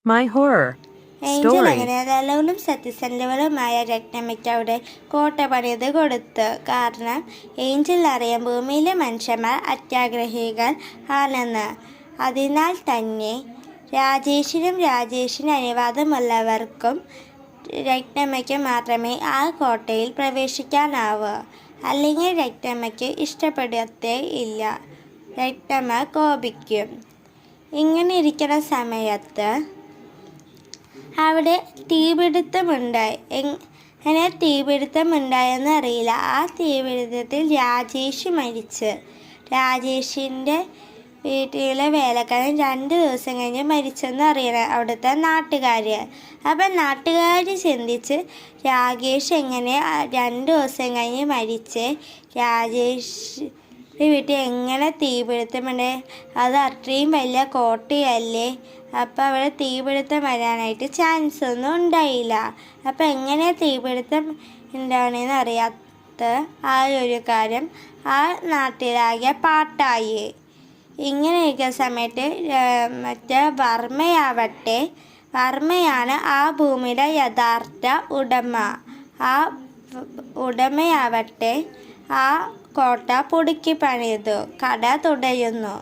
My horror Angel story. അങ്ങനെ നല്ലവളും സത്യസന്ധവളുമായ രത്നമ്മയ്ക്ക് അവിടെ കോട്ട പണിത് കൊടുത്തു. കാരണം ഏഞ്ചൽ അറിയാം ഭൂമിയിലെ മനുഷ്യന്മാർ അത്യാഗ്രഹികൾ ആണെന്ന്. അതിനാൽ തന്നെ രാജേഷിന് അനുവാദമുള്ളവർക്കും രത്നമ്മയ്ക്ക് മാത്രമേ ആ കോട്ടയിൽ പ്രവേശിക്കാനാവൂ. അല്ലെങ്കിൽ രത്നമ്മയ്ക്ക് ഇഷ്ടപ്പെടത്തേ ഇല്ല. രത്നമ്മ കോപിക്കും. ഇങ്ങനെ ഇരിക്കുന്ന സമയത്ത് അവിടെ തീപിടുത്തമുണ്ടായി. എങ്ങനെ തീപിടുത്തമുണ്ടായെന്ന് അറിയില്ല. ആ തീപിടുത്തത്തിൽ രാജേഷ് മരിച്ച്. രാജേഷിൻ്റെ വീട്ടിലെ വേലക്കാരൻ 2 ദിവസം കഴിഞ്ഞ് മരിച്ചെന്ന് അറിയണം അവിടുത്തെ നാട്ടുകാർ. അപ്പം നാട്ടുകാർ ചിന്തിച്ച് രാജേഷ് എങ്ങനെ 2 ദിവസം കഴിഞ്ഞ് മരിച്ച്, രാജേഷ് വീട്ടിൽ എങ്ങനെ തീപിടുത്തമുണ്ട്? അത് അത്രയും വലിയ കോട്ടയല്ലേ, അപ്പോൾ അവിടെ തീപിടുത്തം വരാനായിട്ട് ചാൻസ് ഒന്നും ഉണ്ടായില്ല. അപ്പോൾ എങ്ങനെ തീപിടുത്തം ഉണ്ടാവണമെന്ന് അറിയാത്ത ആ ഒരു കാര്യം ആ നാട്ടിലാകെ പാട്ടായി. ഇങ്ങനെ ഇരിക്കുന്ന സമയത്ത് വർമ്മയാണ് ആ ഭൂമിയുടെ യഥാർത്ഥ ഉടമ. ആ ഉടമയാവട്ടെ ആ കോട്ട പുതുക്കി പണിതു. കഥ തുടരുന്നു.